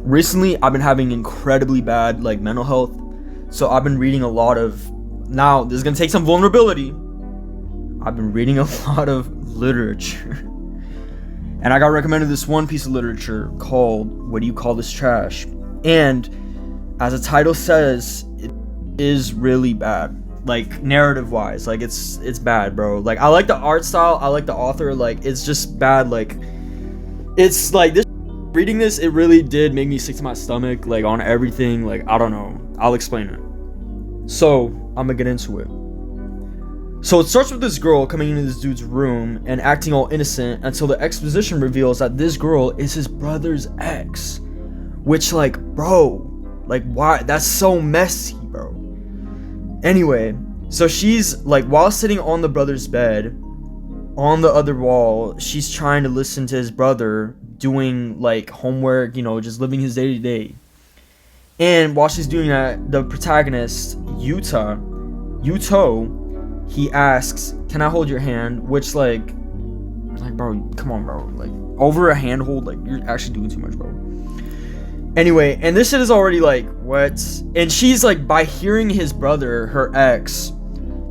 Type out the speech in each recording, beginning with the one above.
recently I've been having incredibly bad like mental health, so I've been reading a lot of, now this is gonna take some vulnerability, I've been reading a lot of literature. And I got recommended this one piece of literature called What Do You Call This Trash? And as the title says, it is really bad. Like, narrative wise, like it's bad, bro. Like, I like the art style, I like the author, like it's just bad. Like, it's like this, reading this, it really did make me sick to my stomach, like on everything. Like, I don't know, I'll explain it. So I'm gonna get into it. So it starts with this girl coming into this dude's room and acting all innocent until the exposition reveals that this girl is his brother's ex. Which, like, bro, like, why? That's so messy, bro. Anyway, so she's, like, while sitting on the brother's bed, on the other wall, she's trying to listen to his brother doing, like, homework, you know, just living his day-to-day. And while she's doing that, the protagonist, Yuto, he asks, "Can I hold your hand?" Which, like, bro, come on, bro. Like, over a handhold, like, you're actually doing too much, bro. Anyway, and this shit is already, like, what? And she's, like, by hearing his brother, her ex,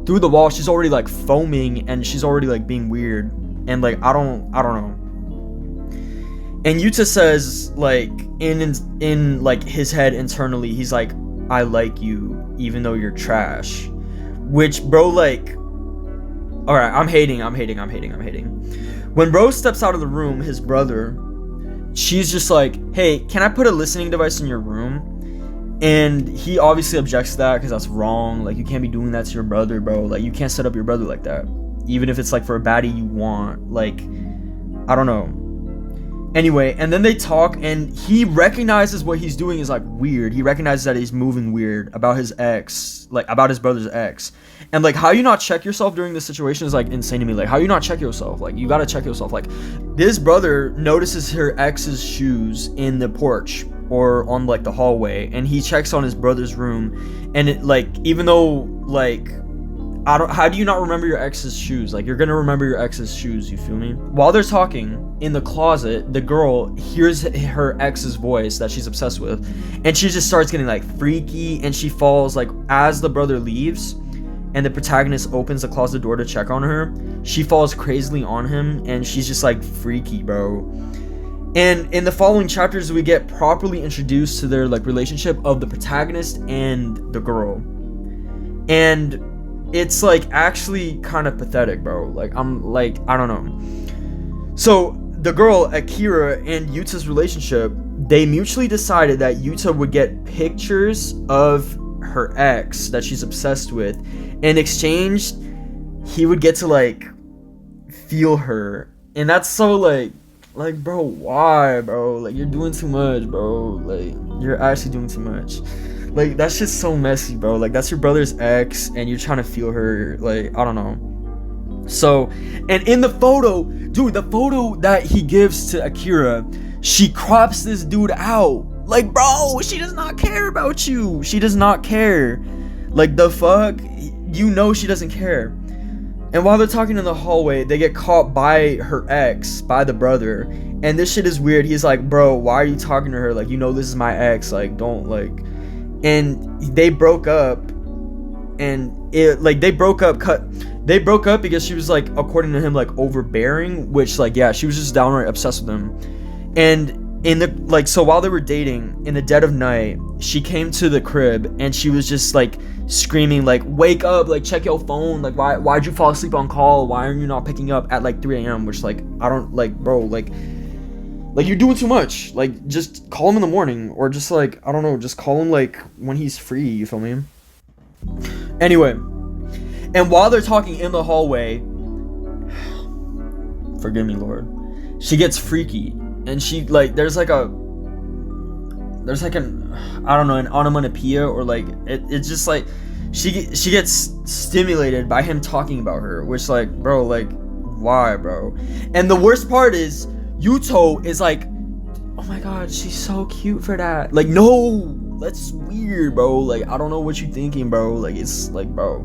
through the wall, she's already, like, foaming, and she's already, like, being weird. And, like, I don't know. And Yuta says, like, in like, his head internally, he's like, "I like you, even though you're trash." Which, bro, like, alright, I'm hating. When bro steps out of the room, his brother, she's just like, "Hey, can I put a listening device in your room?" And he obviously objects to that because that's wrong. Like, you can't be doing that to your brother, bro. Like, you can't set up your brother like that, even if it's like for a baddie you want. Like, I don't know. Anyway, and then they talk, and he recognizes what he's doing is, like, weird. He recognizes that he's moving weird about his ex, like, about his brother's ex. And, like, how you not check yourself during this situation is, like, insane to me. Like, how you not check yourself? Like, you gotta check yourself. Like, this brother notices her ex's shoes in the porch or on, like, the hallway, and he checks on his brother's room, and it, like, even though, like, how do you not remember your ex's shoes? Like, you're gonna remember your ex's shoes, you feel me? While they're talking in the closet, the girl hears her ex's voice that she's obsessed with, and she just starts getting, like, freaky, and she falls, like, as the brother leaves and the protagonist opens the closet door to check on her, she falls crazily on him, and she's just, like, freaky, bro. And in the following chapters, we get properly introduced to their, like, relationship of the protagonist and the girl. And it's, like, actually kind of pathetic, bro. Like, I'm, like, I don't know. So, the girl, Akira, and Yuta's relationship, they mutually decided that Yuta would get pictures of her ex that she's obsessed with. In exchange, he would get to, like, feel her. And that's so, like, bro, why, bro? Like, you're doing too much, bro. Like, you're actually doing too much. Like, that's just so messy, bro. Like, that's your brother's ex, and you're trying to feel her. Like, I don't know. So, and in the photo, dude, the photo that he gives to Akira, she crops this dude out. Like, bro, she does not care about you. She does not care. Like, the fuck? You know she doesn't care. And while they're talking in the hallway, they get caught by her ex, by the brother. And this shit is weird. He's like, "Bro, why are you talking to her? Like, you know this is my ex. Like, don't, like..." And they broke up. And it, like, they broke up because she was, like, according to him, like, overbearing. Which, like, yeah, she was just downright obsessed with him. And in the, like, so while they were dating, in the dead of night, she came to the crib, and she was just, like, screaming, like, "Wake up, like, check your phone, like, why'd you fall asleep on call, why are you not picking up at, like, 3 a.m, which, like, I don't, like, bro, like, you're doing too much. Like, just call him in the morning, or just, like, I don't know, just call him, like, when he's free, you feel me? Anyway, and while they're talking in the hallway, forgive me, Lord, she gets freaky. And she, like, there's like an, I don't know, an onomatopoeia, or like, it's just like, she gets stimulated by him talking about her, which, like, bro, like, why, bro? And the worst part is, Yuto is like, "Oh my god, she's so cute for that." Like, no, that's weird, bro. Like, I don't know what you're thinking, bro. Like, it's like, bro.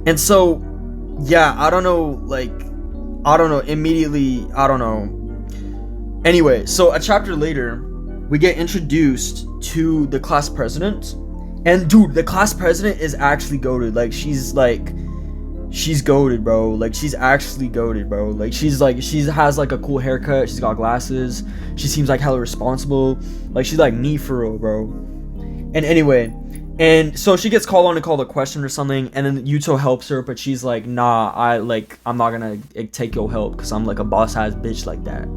And so, yeah, I don't know, like, I don't know, immediately, I don't know. Anyway, so a chapter later, we get introduced to the class president. And dude, the class president is actually goated. Like, she's goated, bro. Like, she's actually goated, bro. Like, she has like a cool haircut. She's got glasses. She seems like hella responsible. Like, she's like me for real, bro. And anyway, and so she gets called on to call the question or something, and then Yuto helps her, but she's like, nah, I'm not gonna take your help because I'm like a boss ass bitch like that.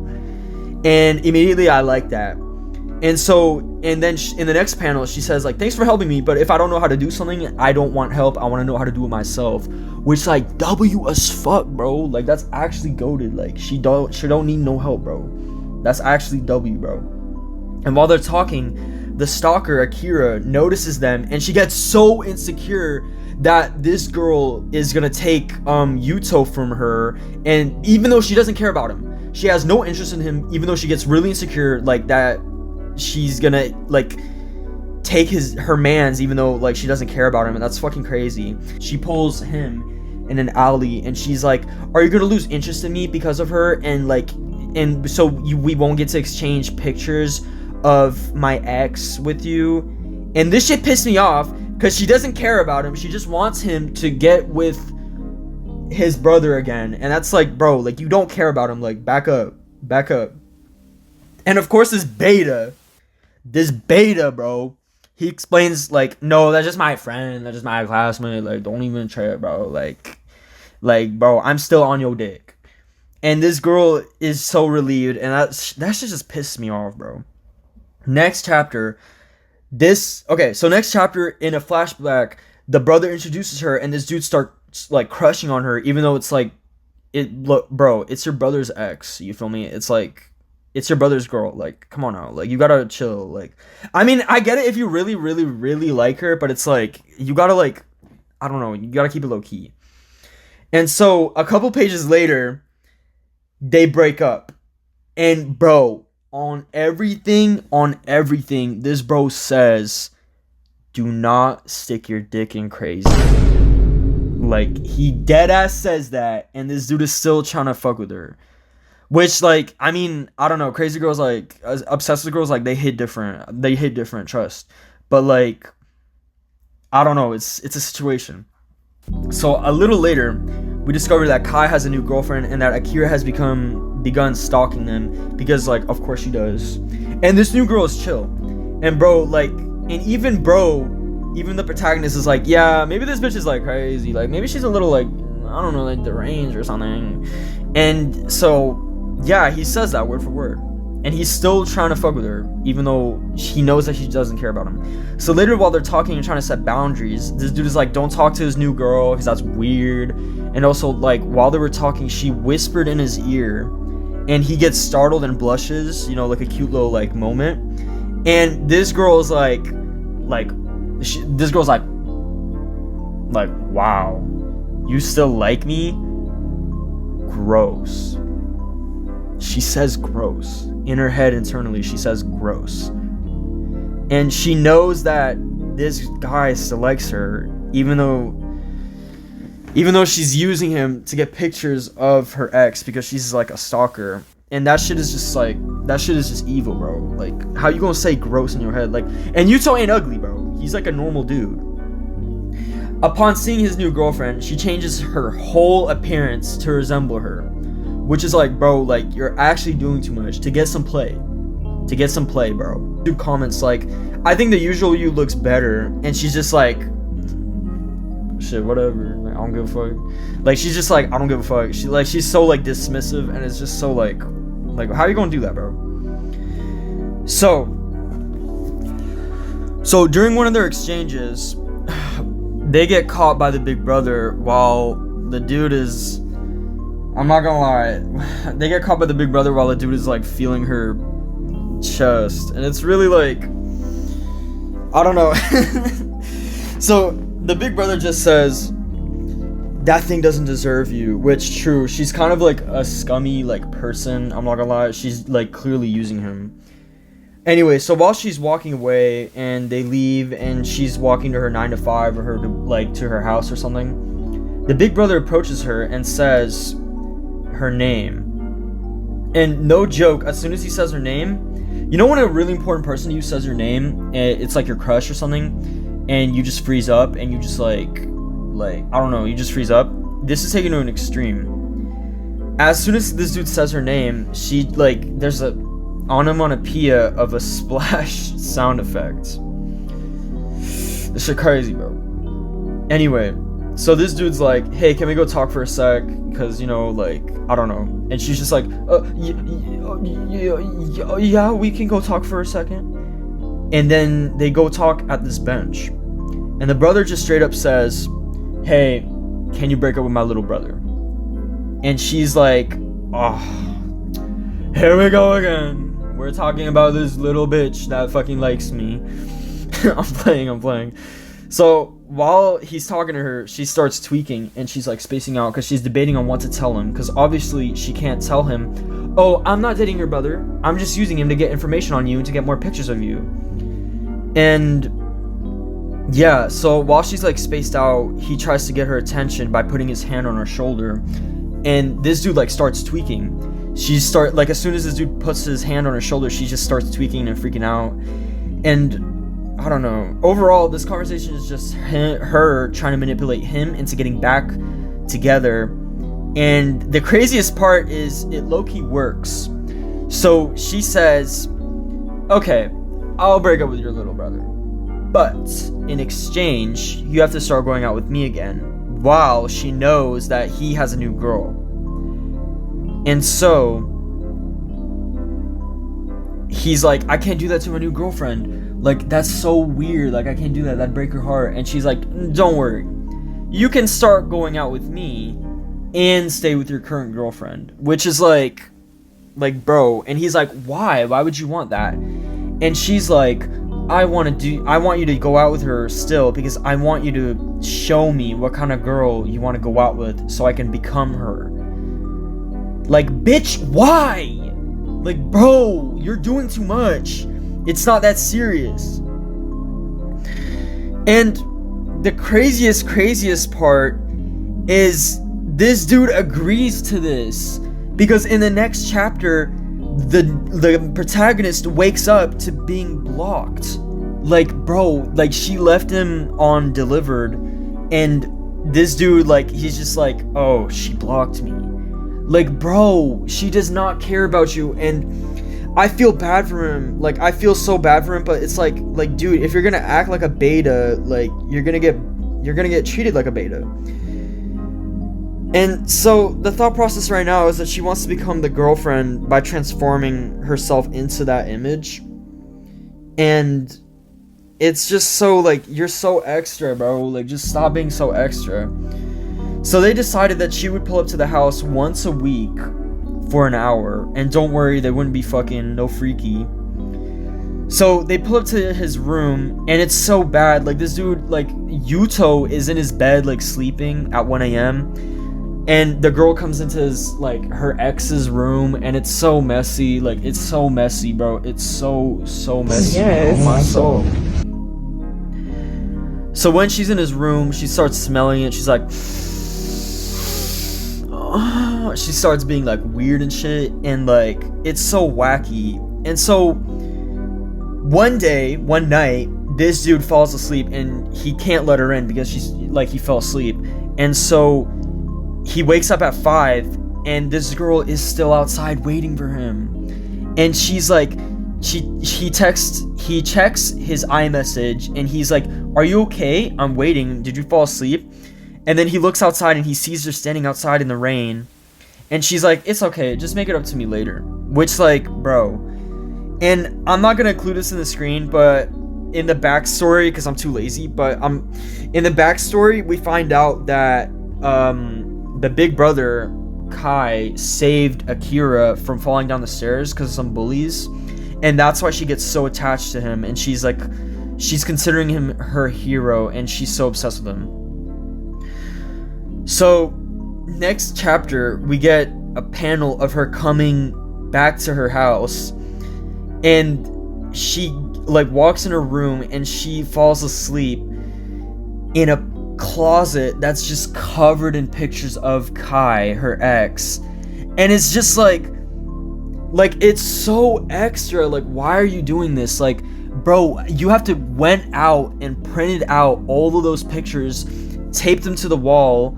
And immediately I like that. And so, and then in the next panel, she says like, thanks for helping me, but if I don't know how to do something, I don't want help. I want to know how to do it myself. Which, like, W as fuck, bro. Like, that's actually goated. Like, she don't need no help, bro. That's actually W, bro. And while they're talking, the stalker, Akira, notices them, and she gets so insecure that this girl is gonna take Yuto from her. And even though she doesn't care about him, she has no interest in him, even though she gets really insecure, like, that she's gonna like take her mans, even though like she doesn't care about him. And that's fucking crazy. She pulls him in an alley, and she's like, are you gonna lose interest in me because of her? And like, and so we won't get to exchange pictures of my ex with you. And this shit pissed me off because she doesn't care about him. She just wants him to get with his brother again. And that's like, bro, like, you don't care about him. Like, back up. And of course, this beta, bro, he explains like, no, that's just my friend, that's just my classmate, like, don't even trip, bro, like, bro, I'm still on your dick. And this girl is so relieved, and that shit just pissed me off, bro. Next chapter, next chapter, in a flashback, the brother introduces her, and this dude starts like crushing on her, even though it's like, look, bro, it's your brother's ex, you feel me? It's like, it's your brother's girl. Like, come on now. Like, you gotta chill. Like, I mean, I get it if you really, really, really like her, but it's like, you gotta, like, I don't know, you gotta keep it low key. And so, a couple pages later, they break up. And, bro, on everything, this bro says, do not stick your dick in crazy. Like, he dead ass says that, and this dude is still trying to fuck with her. Which, like, I mean, I don't know. Crazy girls, like, obsessed with girls, like, they hit different, trust. But, like, I don't know. It's a situation. So, a little later, we discover that Kai has a new girlfriend and that Akira has begun stalking them because, like, of course she does. And this new girl is chill. And, bro, like, and even the protagonist is like, yeah, maybe this bitch is, like, crazy. Like, maybe she's a little, like, I don't know, like, deranged or something. And so, yeah, he says that word for word. And he's still trying to fuck with her, even though he knows that she doesn't care about him. So later, while they're talking and trying to set boundaries, this dude is like, don't talk to his new girl, because that's weird. And also, like, while they were talking, she whispered in his ear, and he gets startled and blushes, you know, like a cute little, like, moment. And this girl is like, wow, you still like me? Gross. She says gross. In her head, internally, she says gross. And she knows that this guy still likes her, even though she's using him to get pictures of her ex because she's like a stalker. And that shit is just evil, bro. Like, how you gonna say gross in your head? Like, and Yuto ain't ugly, bro. He's like a normal dude. Upon seeing his new girlfriend, she changes her whole appearance to resemble her. Which is like, bro, like, you're actually doing too much to get some play. Bro. Dude comments like, I think the usual you looks better. And she's just like, shit, whatever. Like, I don't give a fuck. Like, she's just like, I don't give a fuck. She's so, like, dismissive. And it's just so, like, how are you gonna do that, bro? So during one of their exchanges, they get caught by the big brother while the dude is, I'm not gonna lie, they get caught by the big brother while the dude is like feeling her chest, and it's really like, I don't know. So the big brother just says, that thing doesn't deserve you, which true, she's kind of like a scummy like person, I'm not gonna lie, she's like clearly using him. Anyway, so while she's walking away and they leave and she's walking to her 9 to 5 or to her house or something, the big brother approaches her and says her name. And no joke, as soon as he says her name, You know when a really important person to you says your name, it's like your crush or something, and you just freeze up, and you just like I don't know, you just freeze up? This is taken to an extreme. As soon as this dude says her name, she, like, there's a onomatopoeia of a splash sound effect. This shit crazy, bro. Anyway, so this dude's like, hey, can we go talk for a sec? Because, you know, like, I don't know. And she's just like, yeah, we can go talk for a second. And then they go talk at this bench. And the brother just straight up says, hey, can you break up with my little brother? And she's like, oh, here we go again. We're talking about this little bitch that fucking likes me. I'm playing. So while he's talking to her, she starts tweaking and she's like spacing out because she's debating on what to tell him, because obviously she can't tell him, oh, I'm not dating your brother, I'm just using him to get information on you and to get more pictures of you. And yeah, so while she's like spaced out, he tries to get her attention by putting his hand on her shoulder, and this dude like starts tweaking. Like as soon as this dude puts his hand on her shoulder, she just starts tweaking and freaking out. And I don't know. Overall, this conversation is just her trying to manipulate him into getting back together. And the craziest part is it low-key works. So she says, okay, I'll break up with your little brother, but in exchange, you have to start going out with me again, while she knows that he has a new girl. And so he's like, I can't do that to my new girlfriend. Like, that's so weird. Like, I can't do that. That'd break her heart. And she's like, don't worry. You can start going out with me and stay with your current girlfriend. Which is like, bro. And he's like, why? Why would you want that? And she's like, I want you to go out with her still, because I want you to show me what kind of girl you want to go out with so I can become her. Like, bitch, why? Like, bro, you're doing too much. It's not that serious. And the craziest part is this dude agrees to this, because in the next chapter, the protagonist wakes up to being blocked. Like, bro, like, she left him on delivered, and this dude, like, he's just like, oh, she blocked me. Like, bro, she does not care about you. And I feel bad for him. Like, I feel so bad for him, but it's like, dude, if you're gonna act like a beta, like, you're gonna get treated like a beta. And so the thought process right now is that she wants to become the girlfriend by transforming herself into that image. And it's just so, like, you're so extra, bro. Like, just stop being so extra. So they decided that she would pull up to the house once a week for an hour, and don't worry, they wouldn't be fucking no freaky. So they pull up to his room, and it's so bad. Like, this dude, like, Yuto is in his bed, like, sleeping at 1 a.m. And the girl comes into his, like, her ex's room, and it's so messy. Like, it's so messy, bro. It's so messy. Yes. Oh my soul. So when she's in his room, she starts smelling it. She's like, oh, she starts being like weird and shit, and like, it's so wacky. And so one night, this dude falls asleep, and he can't let her in because she's like, he fell asleep. And so he wakes up at 5, and this girl is still outside waiting for him. And she's like, he checks his iMessage, and he's like, are you okay? I'm waiting. Did you fall asleep? And then he looks outside, and he sees her standing outside in the rain. And she's like, it's okay, just make it up to me later. Which, like, bro. And I'm not gonna include this in the screen, but in the backstory, because I'm too lazy, but in the backstory, we find out that the big brother, Kai, saved Akira from falling down the stairs because of some bullies. And that's why she gets so attached to him, and she's like, she's considering him her hero, and she's so obsessed with him. So, next chapter, we get a panel of her coming back to her house, and she, like, walks in her room, and she falls asleep in a closet that's just covered in pictures of Kai, her ex. And it's just like, Like, it's so extra. Like, why are you doing this? Like, bro, you have to went out and printed out all of those pictures, taped them to the wall,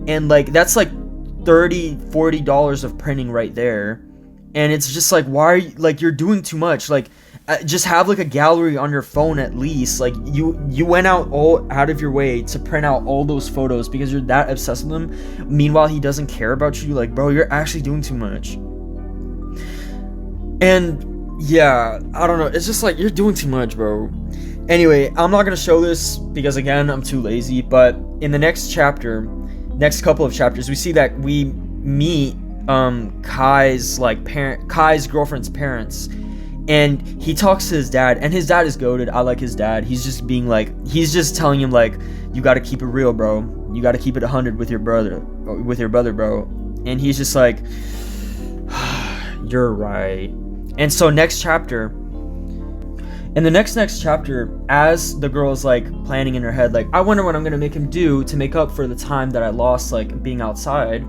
and like that's like $30-40 of printing right there. And it's just like, why are you, like, you're doing too much. Like, just have like a gallery on your phone at least. Like, you went all out of your way to print out all those photos because you're that obsessed with them. Meanwhile, he doesn't care about you. Like, bro, you're actually doing too much. And yeah, I don't know, it's just like, you're doing too much, bro. Anyway, I'm not gonna show this because, again, I'm too lazy. But in the next couple of chapters, we see that we meet Kai's girlfriend's parents, and he talks to his dad, and his dad is goated. I like his dad. He's just telling him, like, you gotta keep it real, bro. You gotta keep it 100 with your brother, bro. And he's just like, you're right. And so in the next chapter, as the girl's like planning in her head, like, I wonder what I'm gonna make him do to make up for the time that I lost, like, being outside.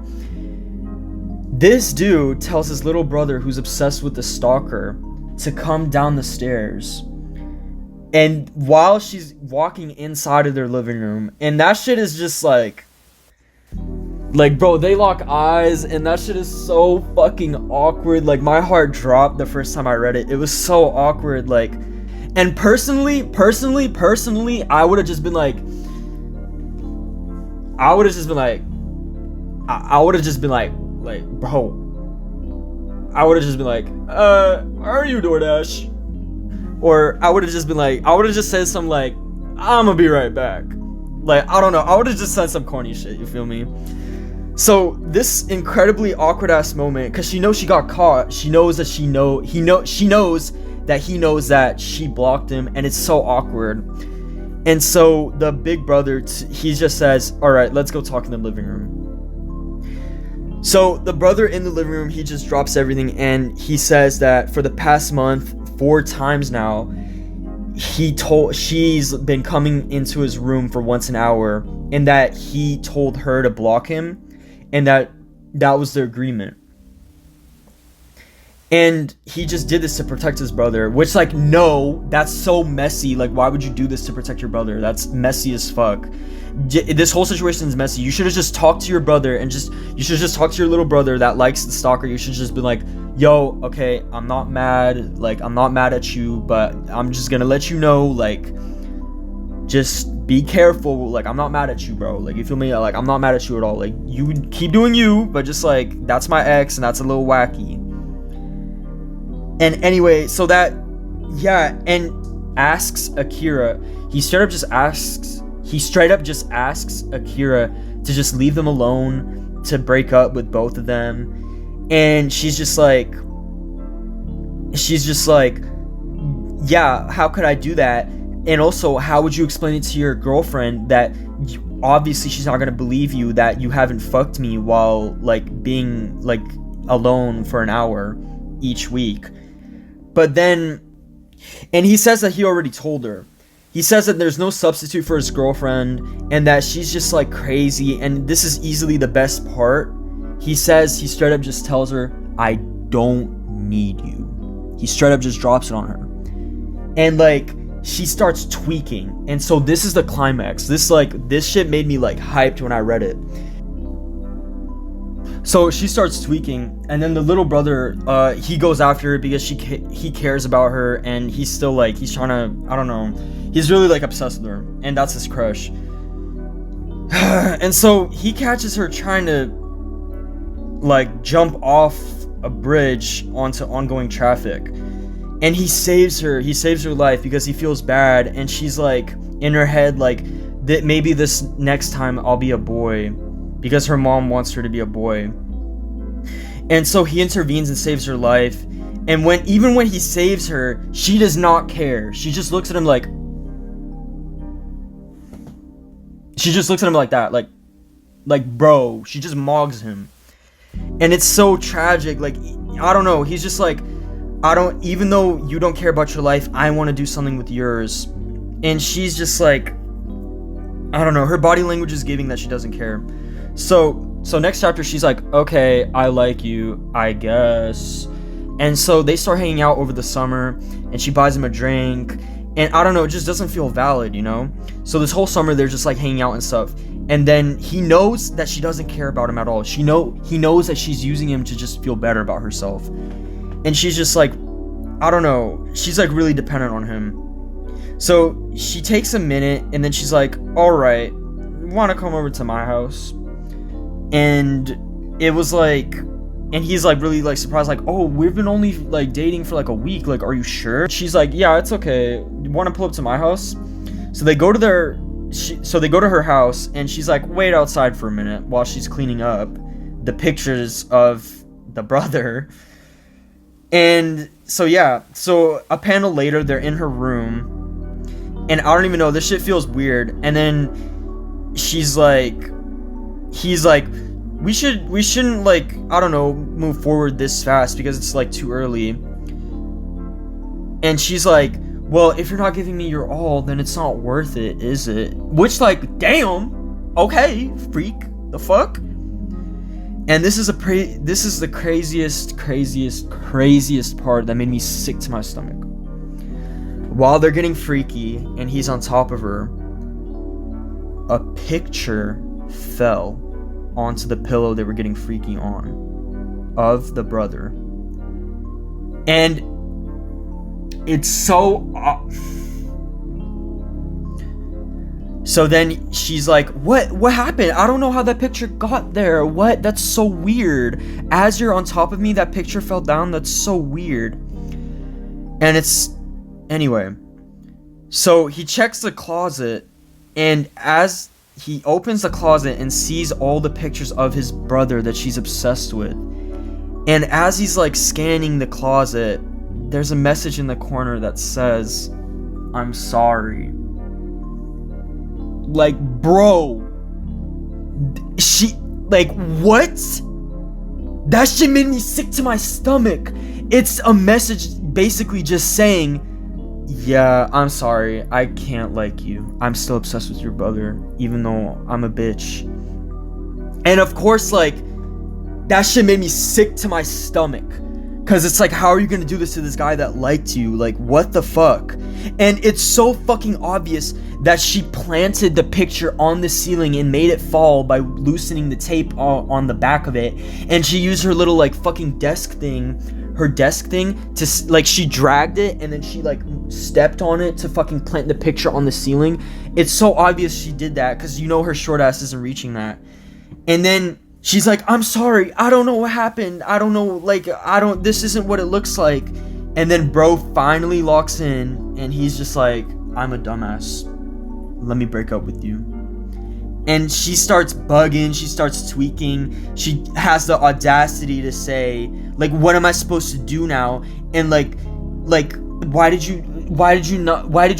This dude tells his little brother, who's obsessed with the stalker, to come down the stairs. And while she's walking inside of their living room, and that shit is just like, bro, they lock eyes, and that shit is so fucking awkward. Like, my heart dropped the first time I read it. It was so awkward. Like, and personally, I would have just been like, bro, are you DoorDash? Or I would have just said something like, I'm gonna be right back. Like, I don't know, I would have just said some corny shit, you feel me? So this incredibly awkward ass moment, because she knows she got caught. She knows that he knows that she blocked him, and it's so awkward. And so the big brother, he just says, all right, let's go talk in the living room. So the brother in the living room, he just drops everything, and he says that for the past month, 4 times now, she's been coming into his room for once an hour, and that he told her to block him, and that was their agreement. And he just did this to protect his brother, which, like, no, that's so messy. Like, why would you do this to protect your brother? That's messy as fuck. This whole situation is messy. You should have just talked to your brother, and you should just talk to your little brother that likes the stalker. You should just be like, yo, okay, I'm not mad. Like, I'm not mad at you, but I'm just gonna let you know, like, just be careful. Like, I'm not mad at you, bro. Like, you feel me? Like, I'm not mad at you at all. Like, you keep doing you, but just, like, that's my ex, and that's a little wacky. And anyway, so that, yeah, and asks Akira, he straight up just asks Akira to just leave them alone, to break up with both of them. And she's just like, yeah, how could I do that? And also, how would you explain it to your girlfriend that obviously she's not gonna believe you that you haven't fucked me while, like, being, like, alone for an hour each week? But then, and he says that he already told her. He says that there's no substitute for his girlfriend, and that she's just, like, crazy, and this is easily the best part. He says, he straight up just tells her, I don't need you. He straight up just drops it on her. And, like, she starts tweaking. And so this is the climax. This shit made me, like, hyped when I read it. So she starts tweaking, and then the little brother, he goes after her because he cares about her, and he's still, like, he's trying to, I don't know, he's really, like, obsessed with her, and that's his crush. And so he catches her trying to, like, jump off a bridge onto oncoming traffic, and he saves her life because he feels bad, and she's, like, in her head, like, that maybe this next time I'll be a boy, because her mom wants her to be a boy. And so he intervenes and saves her life. And even when he saves her, she does not care. She just looks at him like that, like bro, she just mogs him. And it's so tragic. Like, I don't know, he's just like, even though you don't care about your life, I want to do something with yours. And she's just like, I don't know, her body language is giving that she doesn't care. So next chapter, she's like, okay, I like you, I guess. And so they start hanging out over the summer, and she buys him a drink, and I don't know, it just doesn't feel valid, you know? So this whole summer they're just like hanging out and stuff. And then he knows that she doesn't care about him at all. He knows that she's using him to just feel better about herself. And she's just like, I don't know, she's like really dependent on him. So she takes a minute, and then she's like, alright, wanna come over to my house? And it was like, and he's like really like surprised, like, oh, we've been only like dating for like a week, like, are you sure? She's like, yeah, it's okay, you wanna pull up to my house? So they go to her house, and she's like, wait outside for a minute while she's cleaning up the pictures of the brother. And so yeah, so a panel later, they're in her room, and I don't even know, this shit feels weird. And then he's like, we shouldn't like, I don't know, move forward this fast because it's like too early. And she's like, well, if you're not giving me your all, then it's not worth it, is it? Which, like, damn, okay, freak, the fuck? And this is the craziest part that made me sick to my stomach. While they're getting freaky and he's on top of her, a picture fell onto the pillow they were getting freaky on of the brother. And it's so so then she's like, what happened? I don't know how that picture got there. What? That's so weird. As you're on top of me, that picture fell down. That's so weird. And it's anyway, so he checks the closet, and as he opens the closet and sees all the pictures of his brother that she's obsessed with, and as he's like scanning the closet, there's a message in the corner that says, I'm sorry. Like, bro, she, like, what? That shit made me sick to my stomach. It's a message basically just saying, yeah, I'm sorry, I can't like you. I'm still obsessed with your brother, even though I'm a bitch. And of course, like, that shit made me sick to my stomach. Cause it's like, how are you gonna do this to this guy that liked you? Like, what the fuck? And it's so fucking obvious that she planted the picture on the ceiling and made it fall by loosening the tape on the back of it. And she used her little like fucking desk thing to like, she dragged it and then she like stepped on it to fucking plant the picture on the ceiling. It's so obvious she did that, cause you know her short ass isn't reaching that. And then she's like, I'm sorry, I don't know what happened. I don't know, like, this isn't what it looks like. And then bro finally locks in, and he's just like, I'm a dumbass. Let me break up with you. And she starts bugging, she starts tweaking. She has the audacity to say, like, what am I supposed to do now? And like, why did you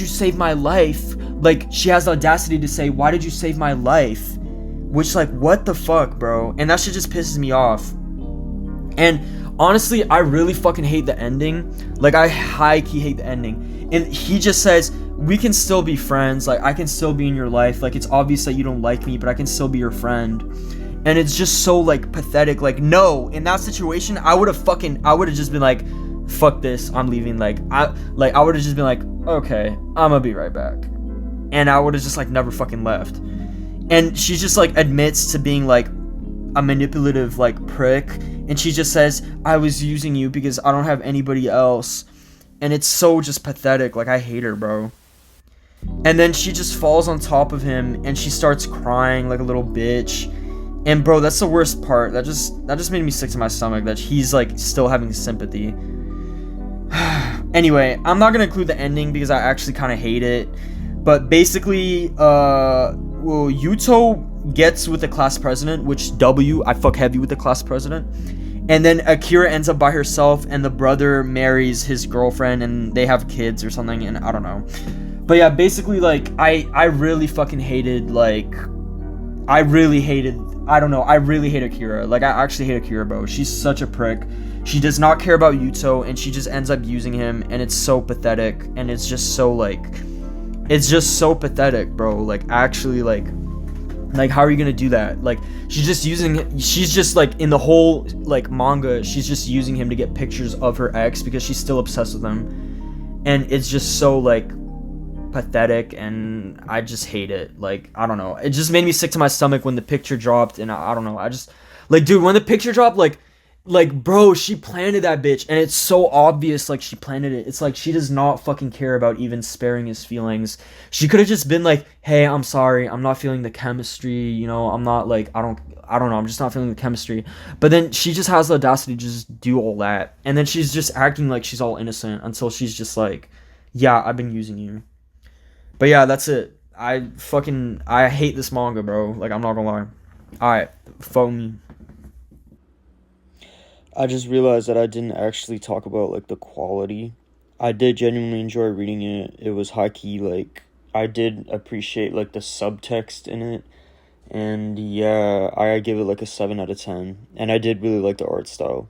save my life? Like, she has the audacity to say, why did you save my life? Which, like, what the fuck, bro? And that shit just pisses me off. And honestly, I really fucking hate the ending. Like, I high-key hate the ending. And he just says, we can still be friends. Like, I can still be in your life. Like, it's obvious that you don't like me, but I can still be your friend. And it's just so, like, pathetic. Like, no, in that situation, I would have just been like, fuck this, I'm leaving. Like, I would have just been like, okay, I'm gonna be right back. And I would have just, like, never fucking left. And she just, like, admits to being, like, a manipulative, like, prick. And she just says, I was using you because I don't have anybody else. And it's so just pathetic. Like, I hate her, bro. And then she just falls on top of him and she starts crying like a little bitch. And, bro, that's the worst part. That just made me sick to my stomach, that he's, like, still having sympathy. Anyway, I'm not gonna include the ending because I actually kind of hate it. But basically, Yuto gets with the class president, which I fuck heavy with the class president. And then Akira ends up by herself, and the brother marries his girlfriend, and they have kids or something, and I don't know. But yeah, basically, like, I really fucking hated, like, I really hate Akira. Like, I actually hate Akira, bro. She's such a prick. She does not care about Yuto, and she just ends up using him, and it's so pathetic, and it's just so, like, it's just so pathetic, bro. Like, actually, like, Like, how are you gonna do that? Like, she's just like, in the whole like manga, she's just using him to get pictures of her ex because she's still obsessed with him, and it's just so like pathetic, and I just hate it. Like, I don't know, it just made me sick to my stomach when the picture dropped, and I don't know, I just, like, dude, when the picture dropped, like, bro, she planted that bitch, and it's so obvious, like, she planted it. It's like, she does not fucking care about even sparing his feelings. She could have just been like, hey, I'm sorry, I'm not feeling the chemistry, you know, I'm not, like, I don't know, I'm just not feeling the chemistry. But then she just has the audacity to just do all that, and then she's just acting like she's all innocent until she's just like, yeah, I've been using you. But yeah, that's it. I hate this manga, bro. Like, I'm not gonna lie. Alright, follow me. I just realized that I didn't actually talk about, like, the quality. I did genuinely enjoy reading it. It was high-key, like, I did appreciate, like, the subtext in it. And, yeah, I give it, like, a 7 out of 10. And I did really like the art style.